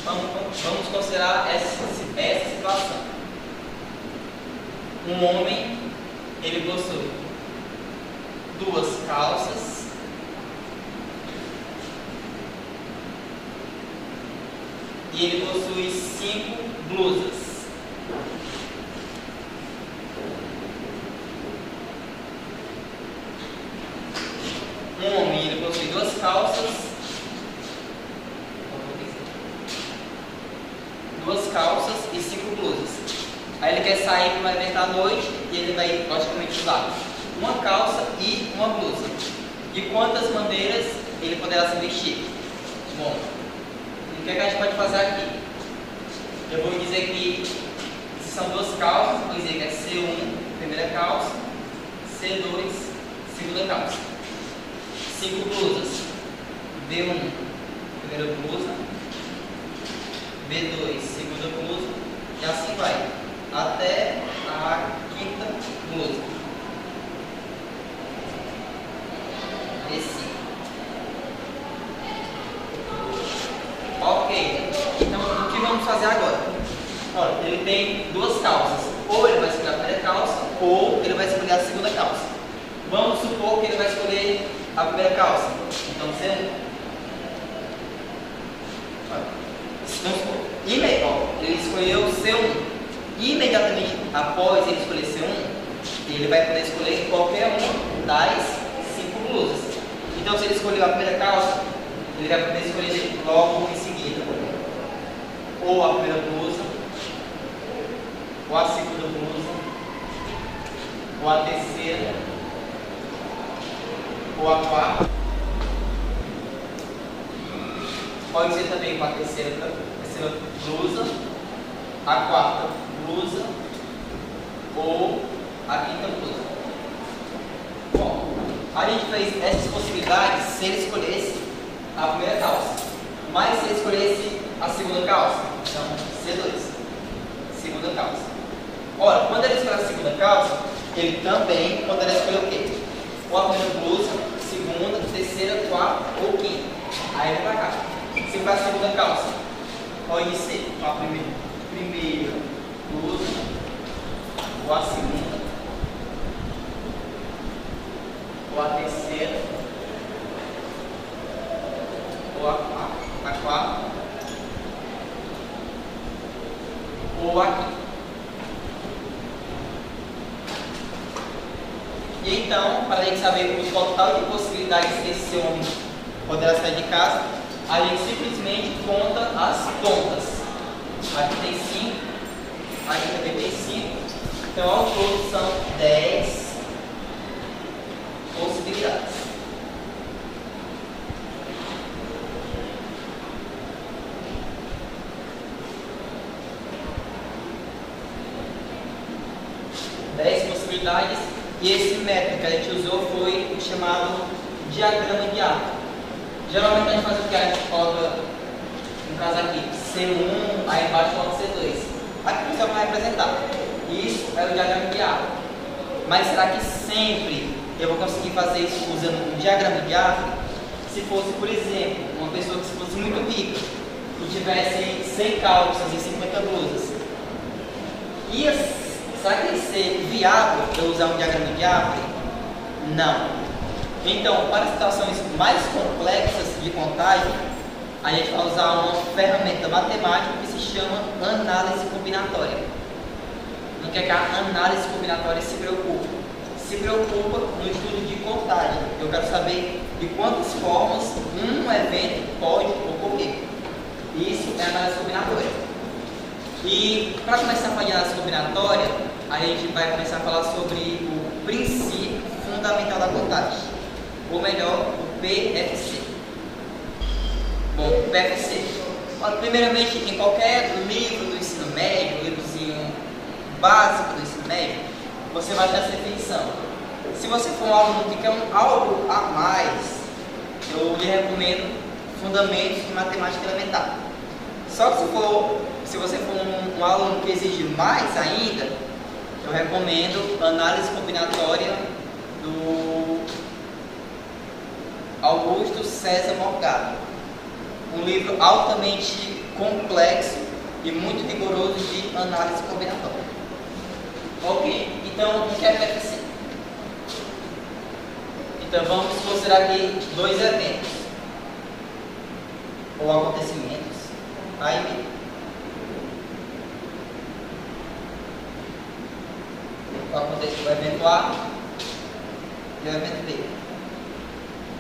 Vamos considerar essa situação. Um homem, ele possui 2 calças e ele possui 5 blusas. Um homem, ele possui 2 calças, 2 calças e 5 blusas. Aí ele quer sair para um evento à noite e ele vai, logicamente, usar uma calça e uma blusa. De quantas maneiras ele poderá se vestir? Bom, o que a gente pode fazer aqui? Eu vou dizer que se são 2 calças, vou dizer que é C1, primeira calça, C2, segunda calça. 5 blusas, B1, primeira blusa, B2, segunda blusa, e assim vai, até a 5ª blusa. B5. Ok, então o que vamos fazer agora? Olha, ele tem 2 calças, ou ele vai escolher a primeira calça, ou ele vai escolher a segunda calça. Vamos supor que ele vai escolher a primeira calça. Então, ele escolheu C1. Imediatamente após ele escolher C1, ele vai poder escolher qualquer uma das 5 blusas. Então, se ele escolheu a primeira calça, ele vai poder escolher logo em seguida ou a primeira blusa, ou a segunda blusa, ou a terceira, ou a 4ª. Pode ser também com a terceira blusa, a 4ª blusa ou a 5ª blusa. Bom, a gente fez essas possibilidades se ele escolhesse a primeira calça, mas se ele escolhesse a segunda calça, então C2, segunda calça. Ora, quando ele escolher a segunda calça, ele também poderá escolher o quê? Ou a primeira blusa, segunda, terceira, 4ª ou 5ª. Aí vem pra cá. Se for a segunda calça, pode ser a primeira blusa, ou a segunda, ou a terceira, ou a 4ª, ou a 5ª. E então, para a gente saber o total de possibilidades que esse homem poderá sair de casa, a gente simplesmente conta as pontas. Aqui tem 5, aqui também tem 5. Então, ao todo são 10 possibilidades. E esse método que a gente usou foi o chamado diagrama de arco. Geralmente a gente faz o que? A gente coloca, no caso aqui, C1, aí embaixo coloca C2. Aqui você vai representar. Isso é o diagrama de arco. Mas será que sempre eu vou conseguir fazer isso usando um diagrama de arco? Se fosse, por exemplo, uma pessoa que fosse muito rica e tivesse 100 calças e 50 blusas, será que ia ser viável eu usar um diagrama de árvore? Não. Então, para situações mais complexas de contagem, a gente vai usar uma ferramenta matemática que se chama análise combinatória. No que é que a análise combinatória se preocupa? Se preocupa no estudo de contagem. Eu quero saber de quantas formas um evento pode ocorrer. Isso é a análise combinatória. E para começar a falar de análise combinatória, a gente vai começar a falar sobre o princípio fundamental da contagem, ou melhor, o PFC. Bom, o PFC. Olha, primeiramente, em qualquer livro do ensino médio, livrozinho básico do ensino médio, você vai ter essa definição. Se você for um aluno que quer algo a mais, eu lhe recomendo Fundamentos de Matemática Elementar. Só que se você for um aluno que exige mais ainda, eu recomendo Análise Combinatória do Augusto César Morgado. Um livro altamente complexo e muito rigoroso de análise combinatória. Ok, então o que é PFC? Então vamos considerar aqui dois eventos ou acontecimentos A e B. O evento A e o evento B.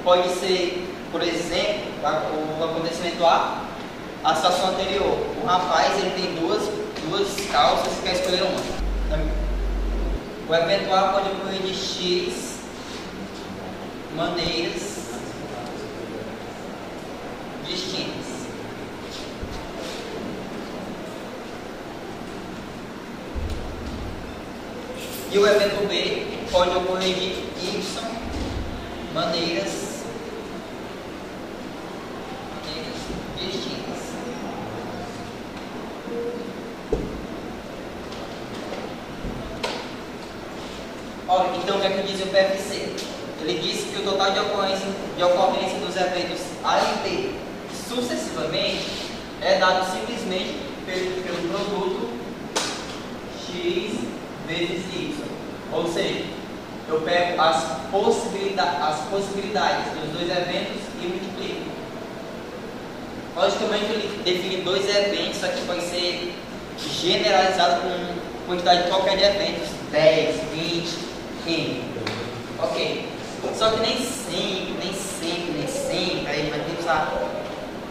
Pode ser, por exemplo, o acontecimento a situação anterior. O rapaz ele tem duas calças e quer escolher uma. O evento A pode ocorrer de X maneiras distintas. E o evento B pode ocorrer de Y maneiras distintas. Ora, então o que é que diz o PFC? Ele diz que o total de ocorrência dos eventos A e B sucessivamente é dado simplesmente pelo produto X vezes Y. Ou seja, eu pego as possibilidades dos dois eventos e multiplico. Logicamente ele define dois eventos, isso aqui pode ser generalizado com quantidade qualquer de eventos, 10, 20, N. Ok. Só que nem sempre, aí a gente vai pensar,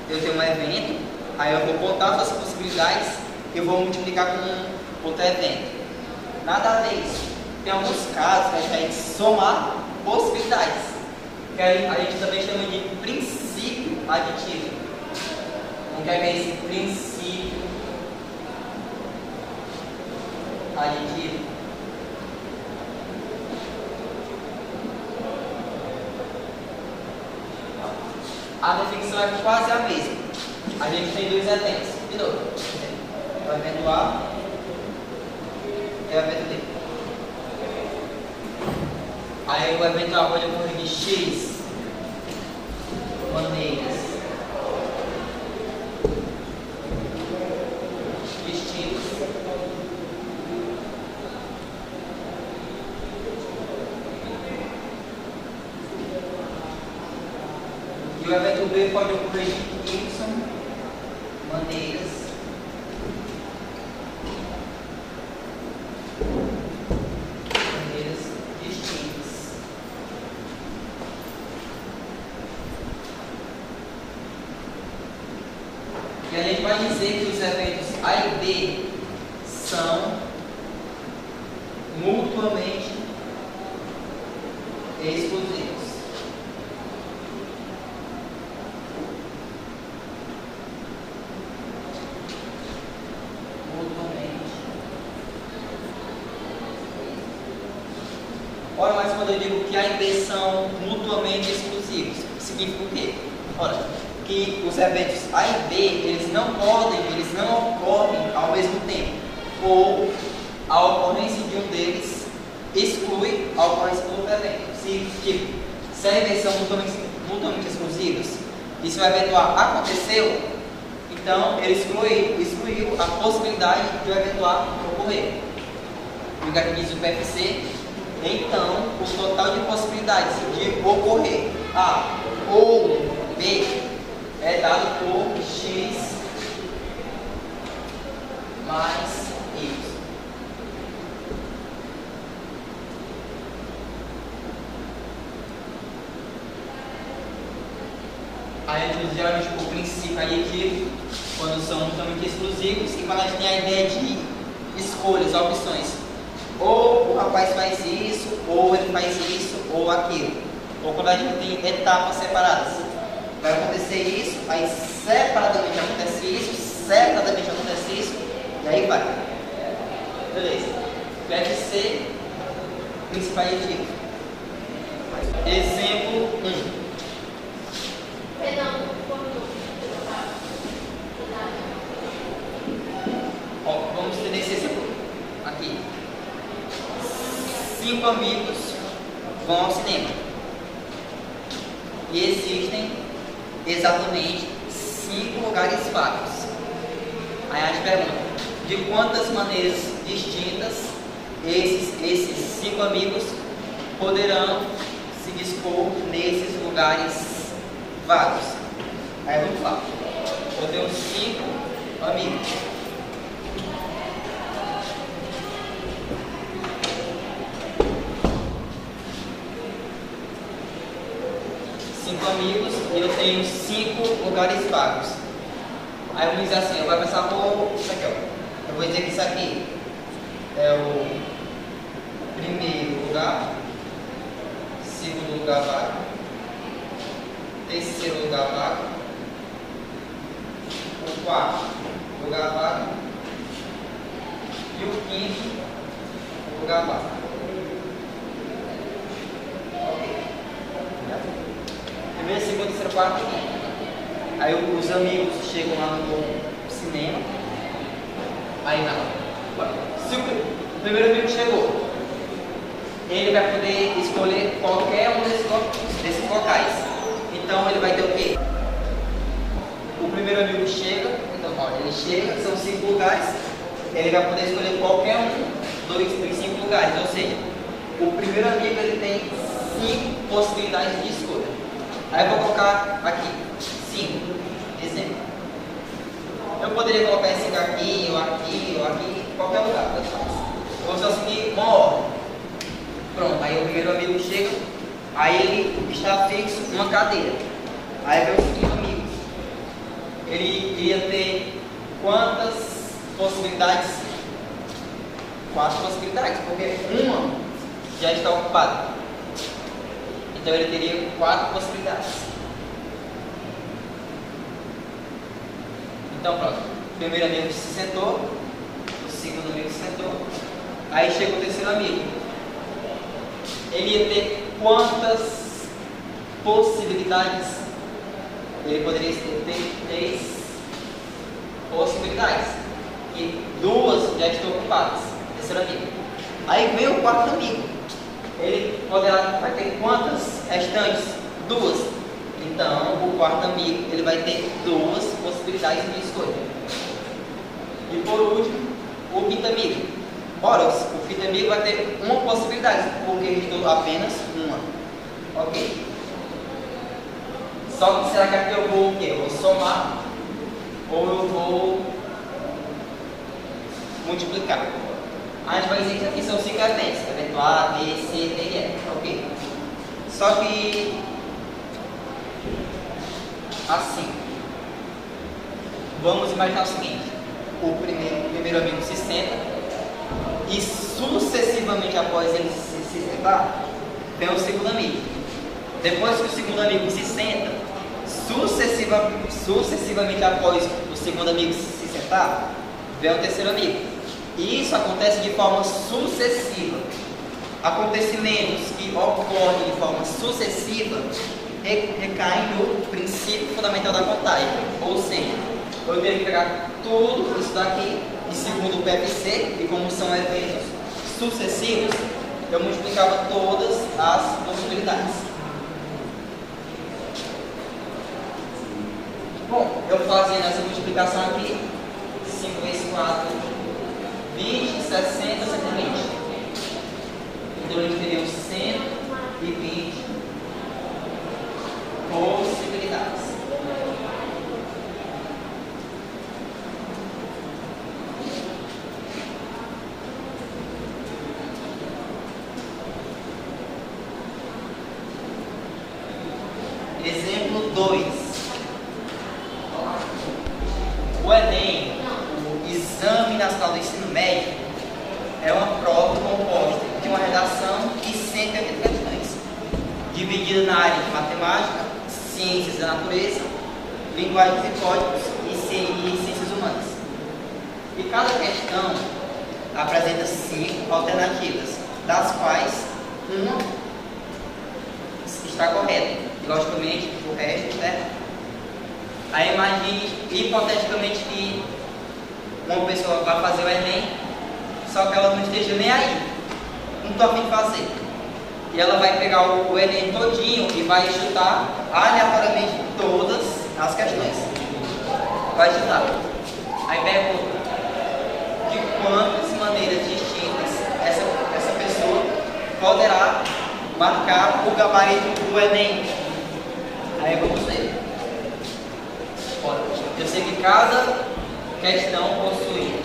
eu tenho um evento, aí eu vou contar as possibilidades e eu vou multiplicar com outro evento. Nada a ver isso. Tem alguns casos que a gente vai somar possibilidades, que a gente também chama de princípio aditivo. O que é esse princípio aditivo? A definição é quase a mesma. A gente tem dois eventos. De novo, o evento A e o evento B. Aí o evento A pode ocorrer de X maneiras distintas. E o evento B pode ocorrer de Y maneiras distintas. E a gente vai dizer que os eventos A e B são mutuamente exclusivos. Ora, mas quando eu digo que A e B são mutuamente exclusivos, significa o quê? Ora, que os eventos A e B, eles não ocorrem ao mesmo tempo, ou a ocorrência de um deles exclui a ocorrência do outro evento. Se A e B são mutuamente exclusivos, e se o evento A aconteceu, então ele excluiu a possibilidade de o evento A ocorrer. O que diz o PFC? Então, o total de possibilidades de ocorrer A ou B é dado por X mais Y. Aí a gente geralmente o princípio aditivo quando são mutuamente exclusivos e quando a gente tem a ideia de escolhas, opções. Ou o rapaz faz isso, ou ele faz isso, ou aquilo. Ou quando a gente tem etapas separadas. Vai acontecer isso, aí separadamente acontece isso, separadamente acontece isso, e aí vai. Beleza. PFC, princípio aditivo. Exemplo 1. Ó, vamos ter esse exemplo aqui. 5 amigos vão ao cinema e existem exatamente 5 lugares vagos. pergunta: de quantas maneiras distintas esses 5 amigos poderão se dispor nesses lugares vagos? Aí vamos lá. Eu tenho 5 amigos. Amigos, e eu tenho 5 lugares vagos. Aí vamos dizer assim, eu vou começar por isso aqui, ó. Eu vou dizer que isso aqui é o primeiro lugar, segundo lugar vago, terceiro lugar vago, o quarto lugar vago e o quinto lugar vago. Primeiro, segundo, terceiro, quarto e quinto. Aí os amigos chegam lá no cinema. Aí não. Se o primeiro amigo chegou, ele vai poder escolher qualquer um desses locais. Então ele vai ter o quê? O primeiro amigo chega, então olha, ele chega, são 5 lugares. Ele vai poder escolher qualquer um dos 5 lugares. Ou seja, o primeiro amigo ele tem 5 possibilidades de escolha. Aí eu vou colocar aqui 5, exemplo. Eu poderia colocar esse aqui, ou aqui, ou aqui, qualquer lugar. Eu vou só seguir uma ordem. Pronto, aí o primeiro amigo chega, aí ele está fixo numa cadeira. Aí vem o segundo amigo. Ele iria ter quantas possibilidades? 4 possibilidades, porque uma já está ocupada. Então ele teria 4 possibilidades. Então pronto, o primeiro amigo se sentou, o segundo amigo se sentou, aí chega o terceiro amigo. Ele ia ter quantas possibilidades? Ele poderia ter 3 possibilidades, e 2 já estão ocupadas, terceiro amigo. Aí vem o quarto amigo. Ele vai ter quantas restantes? 2. Então, o quarto amigo ele vai ter 2 possibilidades de escolha. E por último, o quinto amigo. Ora, o quinto amigo vai ter uma possibilidade, porque restou apenas uma. Ok? Só que será que aqui eu vou o quê? Eu vou somar ou eu vou multiplicar? A gente vai dizer que aqui são 5 eventos, evento A, B, C, D e E, ok? Só que assim, vamos imaginar o seguinte: o primeiro amigo se senta e sucessivamente após ele se sentar, vem o segundo amigo. Depois que o segundo amigo se senta, sucessivamente após o segundo amigo se sentar, vem o terceiro amigo. E isso acontece de forma sucessiva. Acontecimentos que ocorrem de forma sucessiva recaem no princípio fundamental da contagem. Ou seja, eu teria que pegar tudo isso daqui, e segundo o PFC, e como são eventos sucessivos, eu multiplicava todas as possibilidades. Bom, eu fazendo essa multiplicação aqui, 5 vezes 4, 20, 60, 120. Então a gente teria 120 possibilidades. Exemplo 2. O Enem, o Exame Nacional do Ensino Médio, é uma prova composta de uma redação e 180 questões, dividida na área de matemática, ciências da natureza, linguagens e códigos e ciências humanas. E cada questão apresenta 5 alternativas, das quais uma está correta. E, logicamente, o resto está errado. Aí imagine, hipoteticamente, que uma pessoa vai fazer o Enem, só que ela não esteja nem aí, não estou a fim de fazer. E ela vai pegar o Enem todinho e vai chutar aleatoriamente todas as questões. Vai chutar. Aí pergunta: poderá marcar o gabarito do Enem. Aí vamos ver. Olha, eu sei que cada questão possui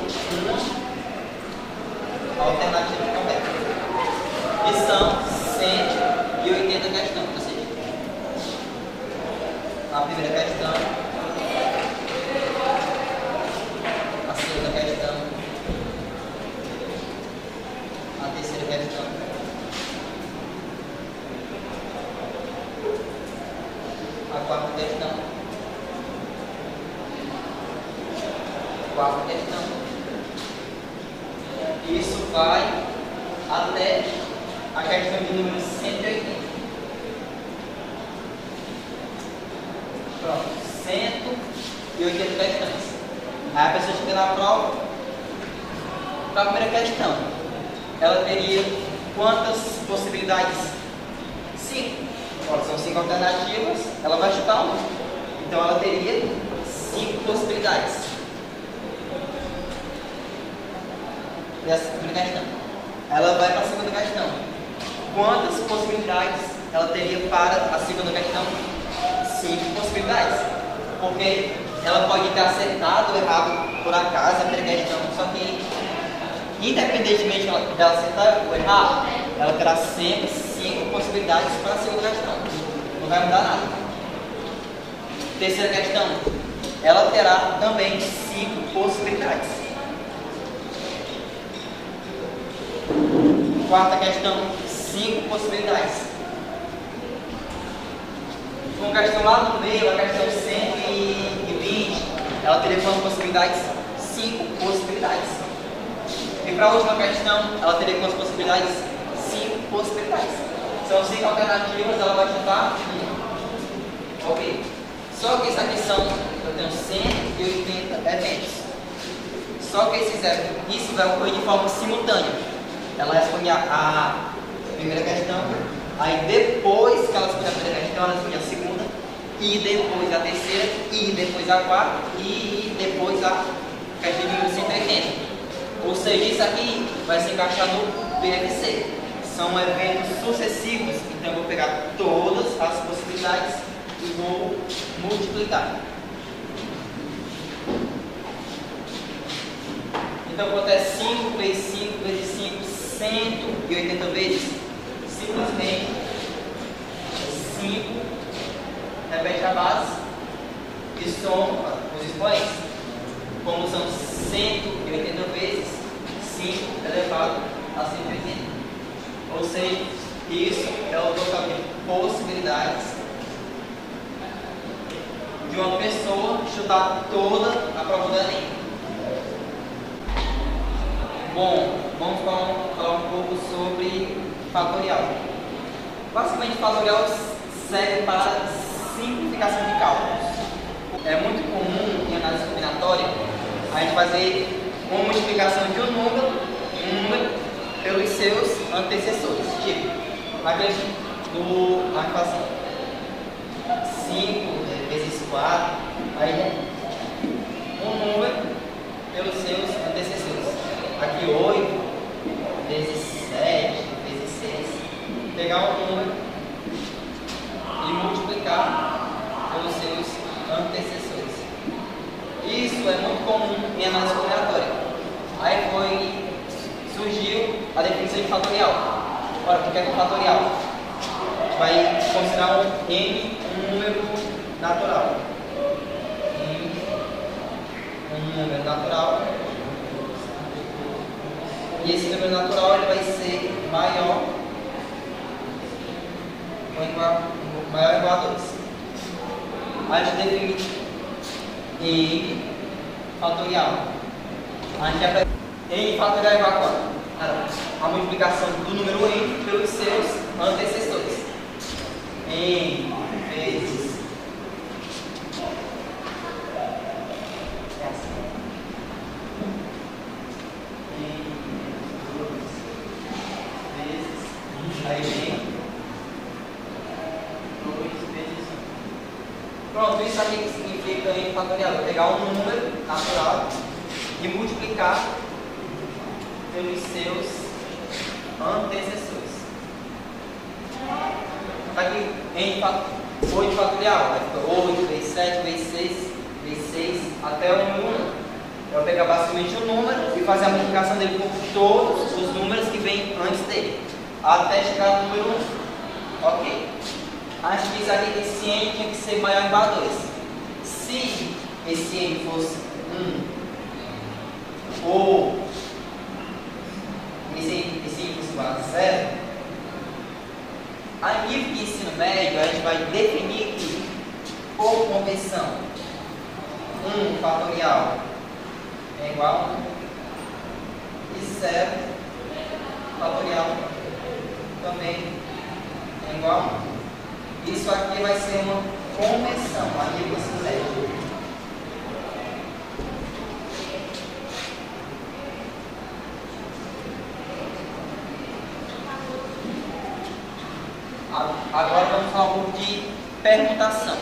uma alternativa correta. E são 180 questões. Ou seja, a primeira questão, a segunda questão, a terceira questão, a quarta questão, quarta questão. Isso vai até a questão de número 180. Pronto, 180 questões. Aí a pessoa chega na prova, para a primeira questão, ela teria quantas possibilidades? 5. São 5 alternativas, ela vai chutar uma. Então ela teria 5 possibilidades. Essa primeira questão. Ela vai para a segunda questão. Quantas possibilidades ela teria para a segunda questão? 5 possibilidades. Porque ela pode ter acertado ou errado por acaso a primeira questão. Só que, independentemente dela acertar ou errar, ela terá sempre 5 possibilidades para a segunda questão. Não vai mudar nada. Terceira questão. Ela terá também 5 possibilidades. Quarta questão, 5 possibilidades. Uma questão lá no meio, a questão 120, ela teria quantas possibilidades? 5 possibilidades. E para a última questão, ela teria quantas possibilidades? 5 possibilidades. São 5 alternativas, ela vai chutar 1. Ok. Só que essa questão, eu tenho 180 eventos. Só que isso vai ocorrer de forma simultânea. Ela responde a primeira questão, aí depois que ela responde a primeira questão, ela responde a segunda, e depois a terceira, e depois a quarta, e depois a questão de número 180. Ou seja, isso aqui vai se encaixar no PFC. São eventos sucessivos, então eu vou pegar todas as possibilidades e vou multiplicar. Então quanto é 5 vezes 5 vezes 5? 180 vezes, simplesmente 5, repete a base e soma os expoentes. Como são 180 vezes, 5 elevado a 180. Ou seja, isso é o total de possibilidades de uma pessoa chutar toda a prova do Enem. Bom, vamos falar um pouco sobre fatorial. Basicamente, fatorial serve para simplificação de cálculos. É muito comum em análise combinatória a gente fazer uma multiplicação de um número pelos seus antecessores. Tipo, aqui faz assim, 5 vezes 4, aí um número pelos seus antecessores. Aqui 8 vezes 7 vezes 6. Pegar um número e multiplicar pelos seus antecessores. Isso é muito comum em análise combinatória. Aí surgiu a definição de fatorial. Ora, o que é fatorial? A gente vai considerar um número natural. Um número natural. E esse número natural ele vai ser maior ou igual a 2. A gente define n fatorial. A gente vai n fatorial igual a quanto? A multiplicação do número n pelos seus antecessores. N vezes aí vem 2 vezes 1. Pronto, isso aqui significa n fatorial. Eu vou pegar um número natural e multiplicar pelos seus antecessores. Tá aqui em 8 fatorial. Vai ficar 8 vezes 7 vezes 6 vezes 6 até o número 1. Eu vou pegar basicamente o número e fazer a multiplicação dele com todos os números que vêm antes dele, até chegar no número 1. Ok? A gente diz aqui que esse n tinha que ser maior igual a 2. Se esse n fosse 1 ou esse n fosse igual a 0, a nível de ensino médio a gente vai definir que, por convenção, 1 fatorial é igual a 1 e 0 fatorial também é igual a 1. Isso aqui vai ser uma convenção a nível de ensino médio. Agora vamos falar um pouco de permutação.